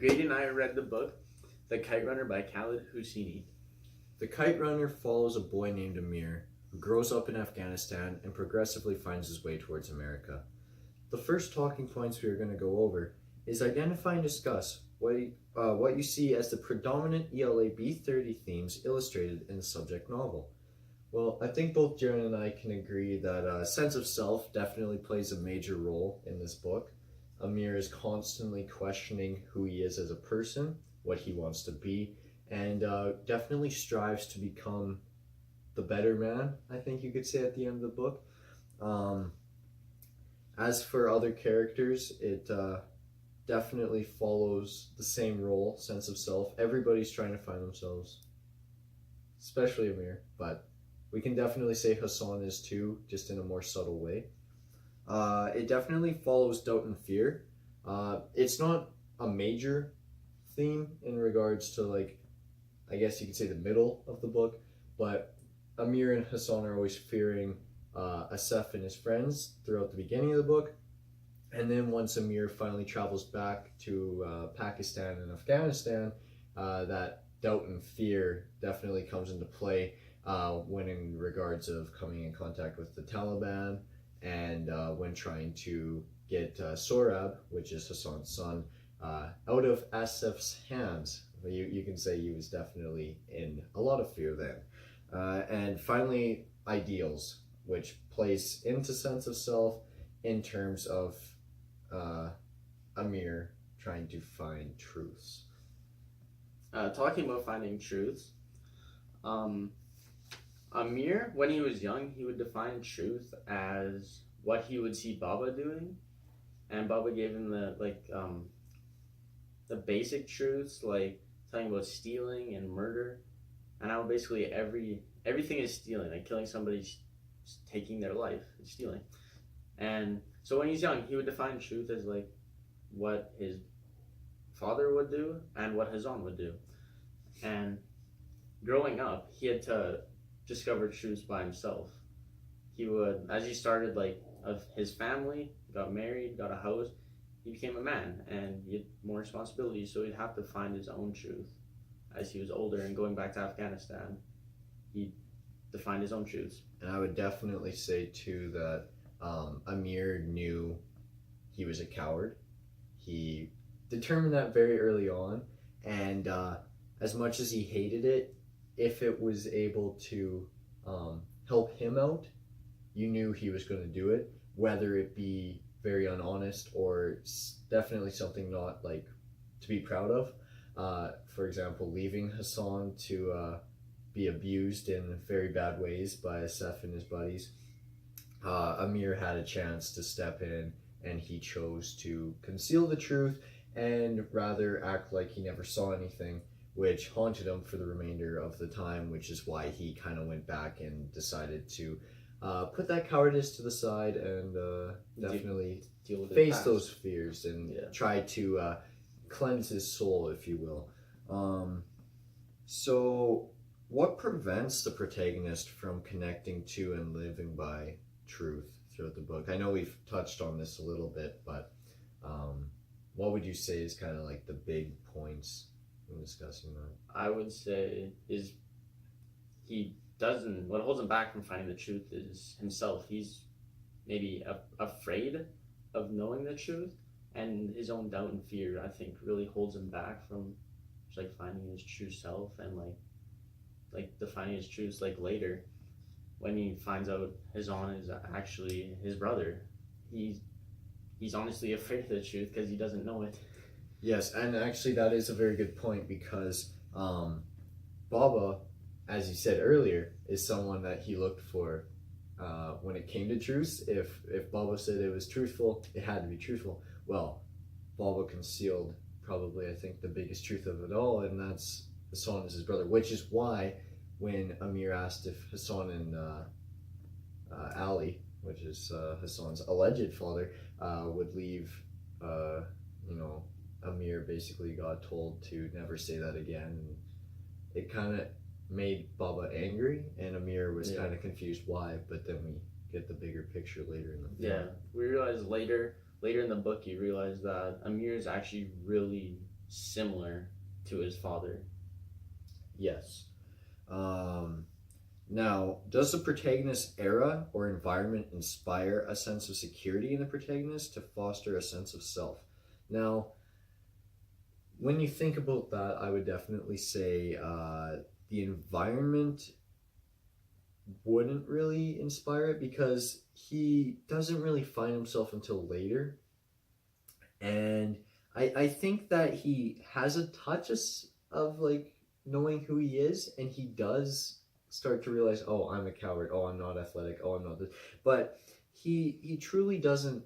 Grady and I read the book, The Kite Runner by Khaled Hosseini. The Kite Runner follows a boy named Amir who grows up in Afghanistan and progressively finds his way towards America. The first talking points we are going to go over is identify and discuss what you see as the predominant ELA B30 themes illustrated in the subject novel. Well, I think both Jaron and I can agree that sense of self definitely plays a major role in this book. Amir is constantly questioning who he is as a person, what he wants to be, and definitely strives to become the better man, I think you could say at the end of the book. As for other characters, it definitely follows the same role, sense of self. Everybody's trying to find themselves, especially Amir, but we can definitely say Hassan is too, just in a more subtle way. It definitely follows doubt and fear. It's not a major theme in regards to, like, I guess you could say the middle of the book, but Amir and Hassan are always fearing Asif and his friends throughout the beginning of the book. And then once Amir finally travels back to Pakistan and Afghanistan, that doubt and fear definitely comes into play when in regards of coming in contact with the Taliban and when trying to get Sorab, which is Hassan's son, out of Asif's hands. You can say he was definitely in a lot of fear then. And finally, ideals, which plays into sense of self in terms of Amir trying to find truths. Talking about finding truths, Amir, when he was young, he would define truth as what he would see Baba doing, and Baba gave him the basic truths, like talking about stealing and murder, and how basically everything is stealing, like killing somebody's taking their life, is stealing. And so when he's young, he would define truth as like what his father would do and what Hassan would do. And growing up, he had to discover truths by himself. He would, as he started like of his family, got married, got a house, he became a man and he had more responsibilities, so he'd have to find his own truth. As he was older and going back to Afghanistan, he defined his own truths. And I would definitely say too that Amir knew he was a coward. He determined that very early on, and as much as he hated it, if it was able to help him out, you knew he was going to do it, whether it be very unhonest or definitely something not like to be proud of. For example, leaving Hassan to be abused in very bad ways by Asif and his buddies. Amir had a chance to step in, and he chose to conceal the truth and rather act like he never saw anything, which haunted him for the remainder of the time, which is why he kind of went back and decided to put that cowardice to the side and definitely deal with face those fears and try to cleanse his soul, if you will. So what prevents the protagonist from connecting to and living by truth throughout the book? I know we've touched on this a little bit, but what would you say is kind of like the big points in discussing that? I would say is what holds him back from finding the truth is himself. He's maybe afraid of knowing the truth, and his own doubt and fear, I think, really holds him back from just like finding his true self and like defining his truths. Like later, when he finds out Hassan is actually his brother, he's honestly afraid of the truth because he doesn't know it. Yes, and actually that is a very good point because Baba, as you said earlier, is someone that he looked for when it came to truth. If Baba said it was truthful, it had to be truthful. Well, Baba concealed probably, I think, the biggest truth of it all, and that's Hassan is his brother, which is why when Amir asked if Hassan and Ali, which is Hassan's alleged father, would leave, Amir basically got told to never say that again. And it kind of made Baba angry, and Amir was kind of confused why, but then we get the bigger picture later in the film. Yeah, we realize later in the book, you realize that Amir is actually really similar to his father. Yes. Um, Now, does the protagonist's era or environment inspire a sense of security in the protagonist to foster a sense of self? Now, when you think about that, I would definitely say the environment wouldn't really inspire it because he doesn't really find himself until later. And I think that he has a touch of like knowing who he is, and he does start to realize, oh, I'm a coward. Oh, I'm not athletic. Oh, I'm not this. But he truly doesn't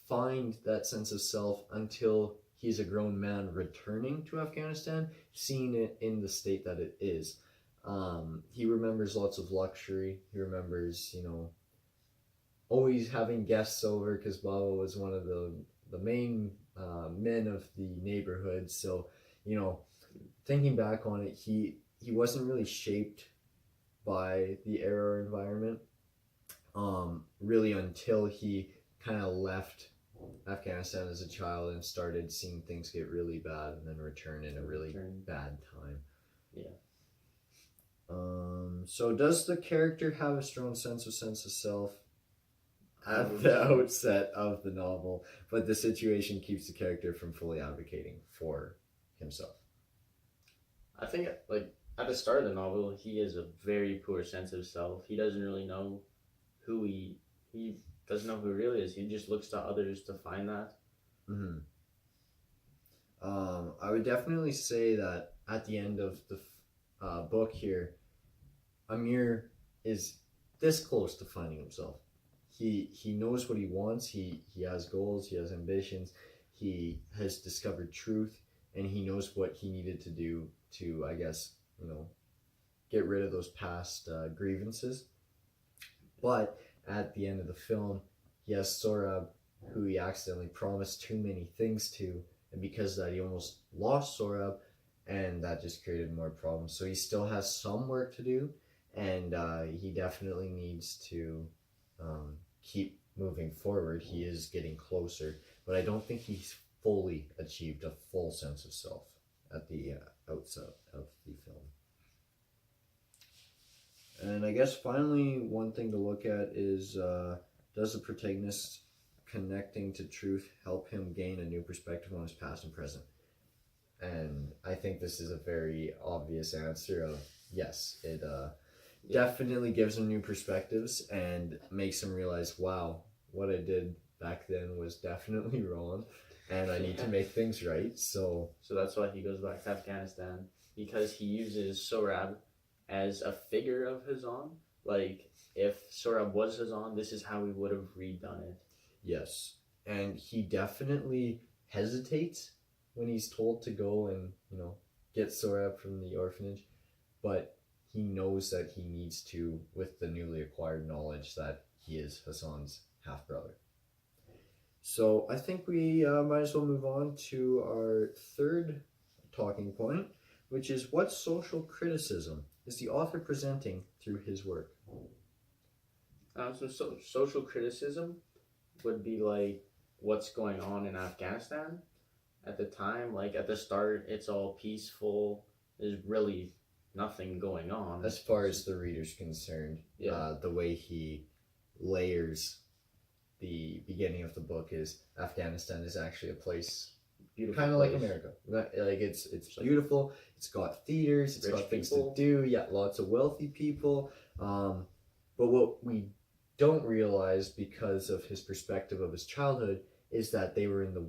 find that sense of self until he's a grown man returning to Afghanistan, seeing it in the state that it is. He remembers lots of luxury. He remembers, always having guests over because Baba was one of the main men of the neighborhood. So, you know, thinking back on it, he wasn't really shaped by the era or environment, really until he kind of left Afghanistan as a child and started seeing things get really bad and then return in a really bad time. Yeah. So does the character have a strong sense of self at the outset of the novel, but the situation keeps the character from fully advocating for himself? I think like at the start of the novel, he has a very poor sense of self. He doesn't really know who he doesn't know who he really is. He just looks to others to find that. Mm-hmm. I would definitely say that at the end of the book here, Amir is this close to finding himself. He knows what he wants. He has goals. He has ambitions. He has discovered truth, and he knows what he needed to do to, I guess, get rid of those past grievances. But at the end of the film, he has Sorab, who he accidentally promised too many things to, and because of that, he almost lost Sorab, and that just created more problems. So he still has some work to do, and he definitely needs to keep moving forward. He is getting closer, but I don't think he's fully achieved a full sense of self at the outset of the film. And I guess finally, one thing to look at is does the protagonist connecting to truth help him gain a new perspective on his past and present? And I think this is a very obvious answer of yes. It definitely gives him new perspectives and makes him realize, wow, what I did back then was definitely wrong, and I need to make things right. So that's why he goes back to Afghanistan, because he uses Sorab as a figure of Hazan. Like, if Sorab was Hazan, this is how we would have redone it. Yes, and he definitely hesitates when he's told to go and get Sorab from the orphanage, but he knows that he needs to, with the newly acquired knowledge that he is Hassan's half brother. So I think we might as well move on to our third talking point, which is what social criticism is the author presenting through his work? So social criticism would be like what's going on in Afghanistan at the time. Like at the start, it's all peaceful. There's really nothing going on. As far as the reader's concerned, the way he layers the beginning of the book is Afghanistan is actually a place kind of like America. Like it's beautiful. It's got theaters. It's got things to do. Yeah, lots of wealthy people. But what we don't realize because of his perspective of his childhood is that they were in the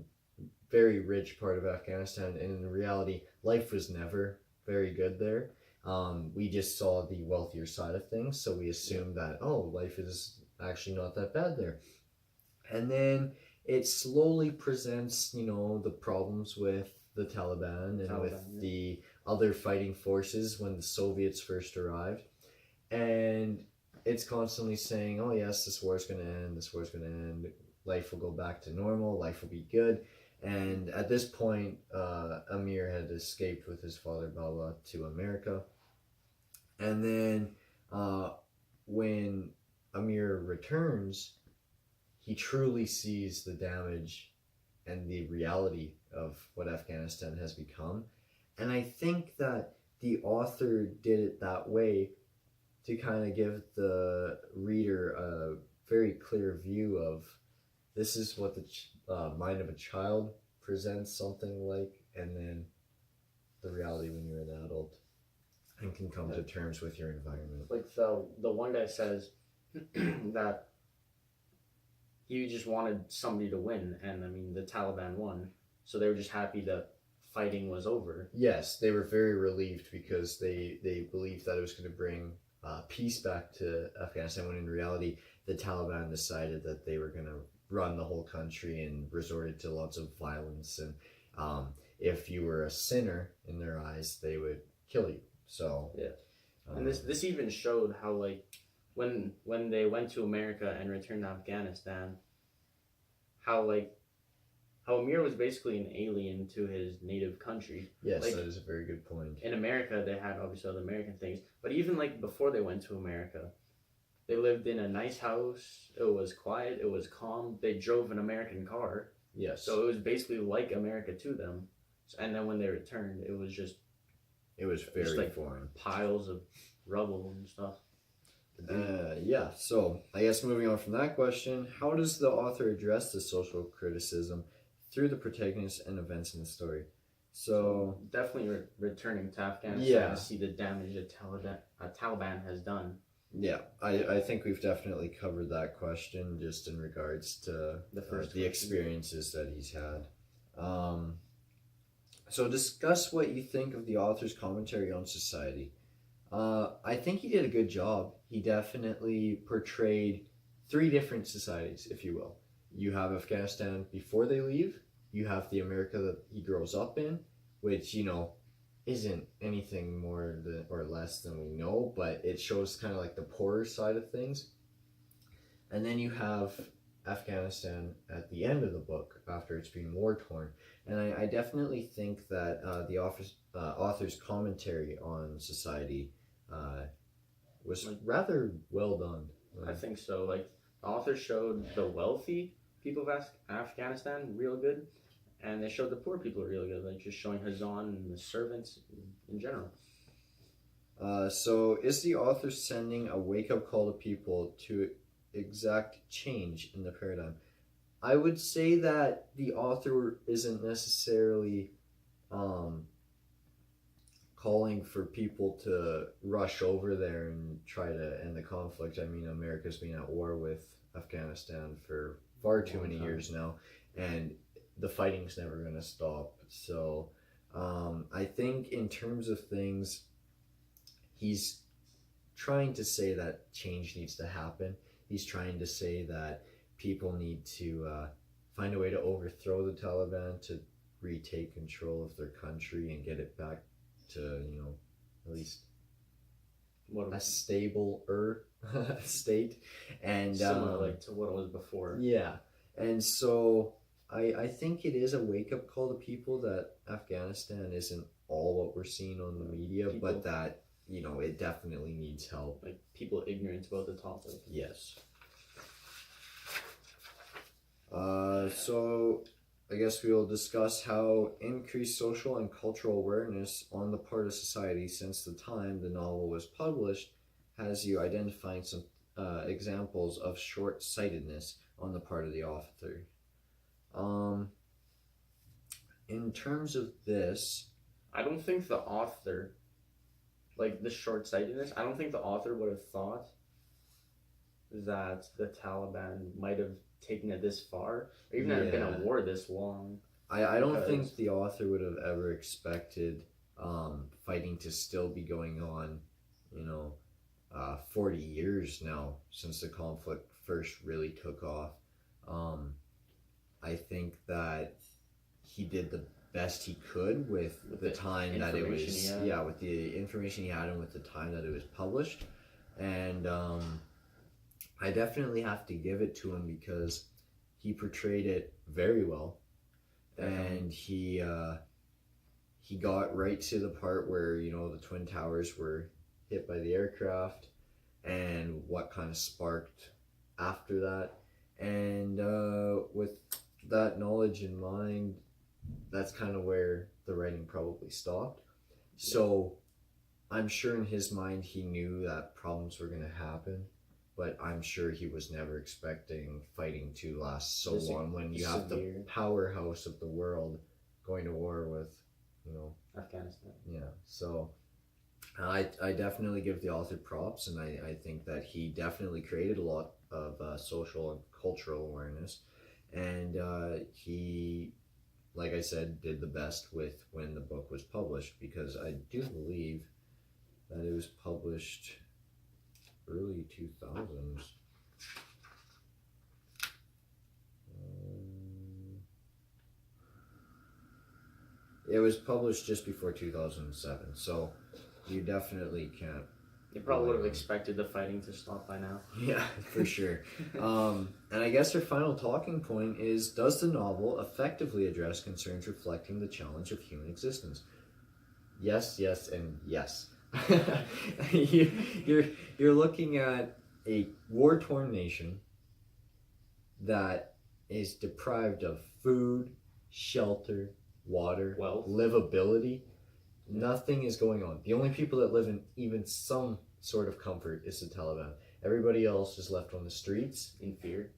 very rich part of Afghanistan, and in reality, life was never very good there. We just saw the wealthier side of things, so we assumed that, life is actually not that bad there. And then it slowly presents, the problems with the Taliban and with the other fighting forces when the Soviets first arrived. And it's constantly saying, oh yes, this war's going to end, this war's going to end, life will go back to normal, life will be good. And at this point, Amir had escaped with his father Baba to America. And then when Amir returns, he truly sees the damage and the reality of what Afghanistan has become. And I think that the author did it that way to kind of give the reader a very clear view of this is what the mind of a child presents something like, and then the reality when you're an adult and can come to terms with your environment. Like the one guy says that he just wanted somebody to win, and I mean the Taliban won, so they were just happy that fighting was over. Yes, they were very relieved because they believed that it was going to bring peace back to Afghanistan, when in reality the Taliban decided that they were going to run the whole country and resorted to lots of violence, and if you were a sinner in their eyes, they would kill you. So yeah, and this even showed how, like, when they went to America and returned to Afghanistan, how Amir was basically an alien to his native country. Yes, like, that is a very good point. In America, they had obviously all the American things, but even like before they went to America, they lived in a nice house. It was quiet. It was calm. They drove an American car. Yes. So it was basically like America to them. And then when they returned, it was very like foreign. Piles of rubble and stuff. Yeah, so I guess moving on from that question, how does the author address the social criticism through the protagonist and events in the story? So definitely returning to Afghanistan to see the damage that Taliban has done. Yeah, I think we've definitely covered that question just in regards to the experiences that he's had. So discuss what you think of the author's commentary on society. I think he did a good job. He definitely portrayed 3 different societies, if you will. You have Afghanistan before they leave. You have the America that he grows up in, which, you know, isn't anything more or less than we know, but it shows kind of like the poorer side of things. And then you have Afghanistan at the end of the book after it's been war torn. And I definitely think that the author's commentary on society was rather well done. I think so. Like, the author showed the wealthy people of Afghanistan real good, and they showed the poor people real good, like just showing Hazan and the servants in general. So is the author sending a wake-up call to people to exact change in the paradigm? I would say that the author isn't necessarily calling for people to rush over there and try to end the conflict. I mean, America's been at war with Afghanistan for far too many years now, and the fighting's never going to stop. So I think in terms of things, he's trying to say that change needs to happen. He's trying to say that people need to find a way to overthrow the Taliban, to retake control of their country and get it back to, you know, at least a stabler state, and similar to what it was before. Yeah, and so I think it is a wake-up call to people that Afghanistan isn't all what we're seeing on the media, but that, you know, it definitely needs help. Like, people ignorant about the topic. Yes. So I guess we will discuss how increased social and cultural awareness on the part of society since the time the novel was published has you identifying some examples of short-sightedness on the part of the author. In terms of this, I don't think the author, like the short-sightedness, I don't think the author would have thought that the Taliban might have taken it this far, or even had been a war this long. I don't think the author would have ever expected fighting to still be going on, 40 years now since the conflict first really took off. I think that he did the best he could with the time that it was, with the information he had and with the time that it was published. And I definitely have to give it to him because he portrayed it very well. And he got right to the part where, the Twin Towers were hit by the aircraft and what kind of sparked after that. And with that knowledge in mind, that's kind of where the writing probably stopped. So I'm sure in his mind he knew that problems were going to happen, but I'm sure he was never expecting fighting to last so long when you have the powerhouse of the world going to war with, Afghanistan. Yeah. So I definitely give the author props, and I think that he definitely created a lot of social and cultural awareness, and he, like I said, did the best with when the book was published, because I do believe that it was published early 2000s. It was published just before 2007, so you definitely can't. You probably would have expected the fighting to stop by now. Yeah, for sure. And I guess our final talking point is, does the novel effectively address concerns reflecting the challenge of human existence? Yes, yes, and yes. You're looking at a war-torn nation that is deprived of food, shelter, water, wealth, livability. Nothing is going on. The only people that live in even some sort of comfort is the Taliban. Everybody else is left on the streets. In fear.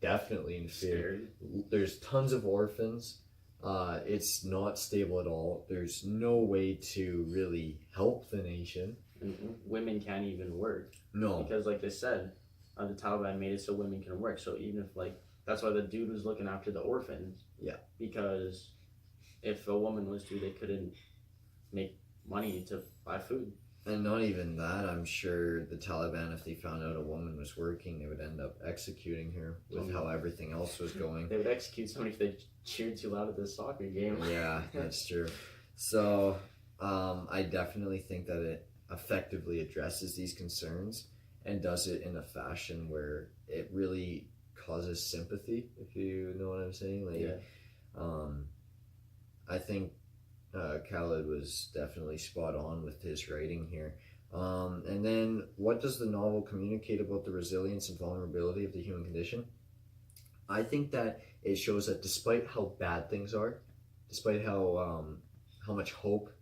Definitely in fear. Scared. There's tons of orphans. It's not stable at all. There's no way to really help the nation. And women can't even work. No. Because like they said, the Taliban made it so women can work. So even if that's why the dude was looking after the orphans. Yeah. Because if a woman was to, they couldn't make money to buy food. And not even that, I'm sure the Taliban, if they found out a woman was working, they would end up executing her with how everything else was going. They would execute somebody if they cheered too loud at the soccer game. Yeah, that's true. So I definitely think that it effectively addresses these concerns and does it in a fashion where it really causes sympathy, if you know what I'm saying. I think Khaled was definitely spot on with his writing here. And then, what does the novel communicate about the resilience and vulnerability of the human condition? I think that it shows that despite how bad things are, despite how much hope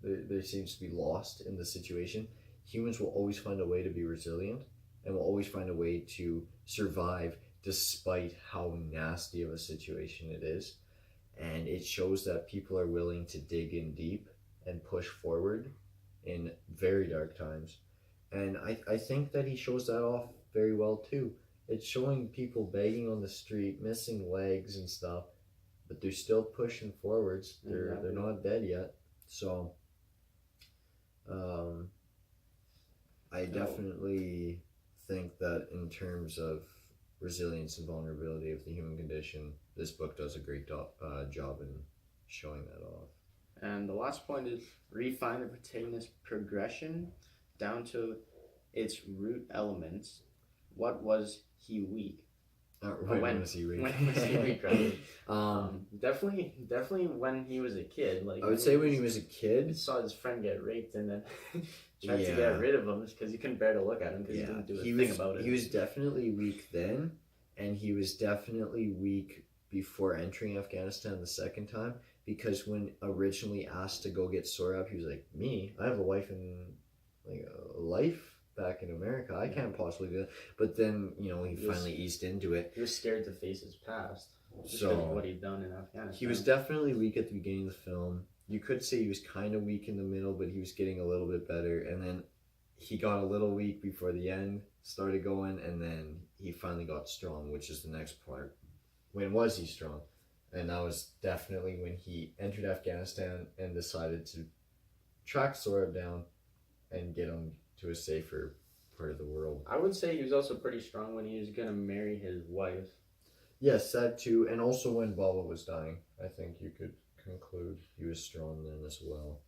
there seems to be lost in the situation, humans will always find a way to be resilient and will always find a way to survive despite how nasty of a situation it is. And it shows that people are willing to dig in deep and push forward in very dark times. And I think that he shows that off very well too. It's showing people begging on the street, missing legs and stuff, but they're still pushing forwards. They're not dead yet. So I definitely think that in terms of resilience and vulnerability of the human condition, this book does a great job in showing that off. And the last point is refine the protagonist's progression down to its root elements. What was he weak? When was he weak? When was he weak, right? Definitely when he was a kid. I would say when he was a kid. He saw his friend get raped and then tried to get rid of him because he couldn't bear to look at him because he didn't do a thing about it. He was definitely weak then, and he was definitely weak before entering Afghanistan the second time, because when originally asked to go get Sorab, he was like, me? I have a wife and a life back in America. I can't possibly do that. But then, he finally eased into it. He was scared to face his past. Just because of what he'd done in Afghanistan. He was definitely weak at the beginning of the film. You could say he was kind of weak in the middle, but he was getting a little bit better. And then he got a little weak before the end started going, and then he finally got strong, which is the next part. When was he strong? And that was definitely when he entered Afghanistan and decided to track Sorab down and get him to a safer part of the world. I would say he was also pretty strong when he was going to marry his wife. Yes, that too. And also when Baba was dying. I think you could conclude he was strong then as well.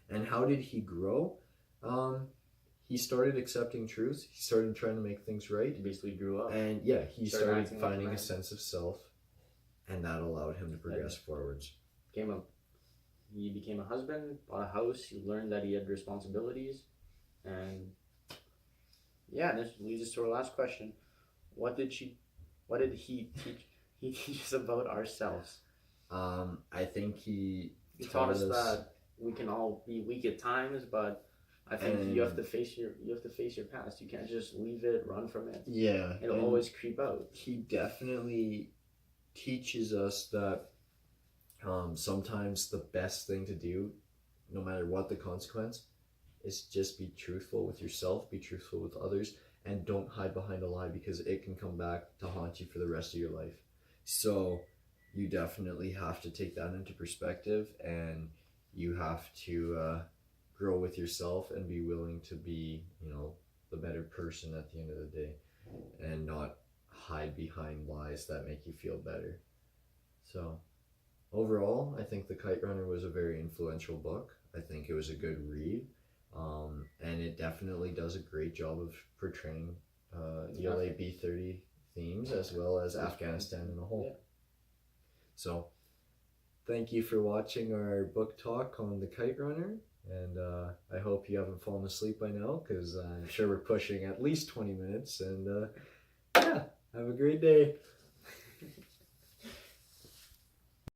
And how did he grow? He started accepting truth. He started trying to make things right. He basically grew up. And he started finding a sense of self. And that allowed him to progress forwards. He became a husband, bought a house, he learned that he had responsibilities. And this leads us to our last question. What did he teach? he teaches about ourselves. I think he He taught us that we can all be weak at times, but I think you have to face your past. You can't just leave it, run from it. Yeah, It'll always creep out. He definitely teaches us that sometimes the best thing to do, no matter what the consequence, is just be truthful with yourself, be truthful with others, and don't hide behind a lie, because it can come back to haunt you for the rest of your life. So you definitely have to take that into perspective, and you have to grow with yourself and be willing to be, the better person at the end of the day, and not hide behind lies that make you feel better. So overall, I think The Kite Runner was a very influential book. I think it was a good read. And it definitely does a great job of portraying ELA B30 themes, as well as Afghanistan in a whole. Yeah. So, thank you for watching our book talk on The Kite Runner, and I hope you haven't fallen asleep by now, because I'm sure we're pushing at least 20 minutes, and yeah, have a great day.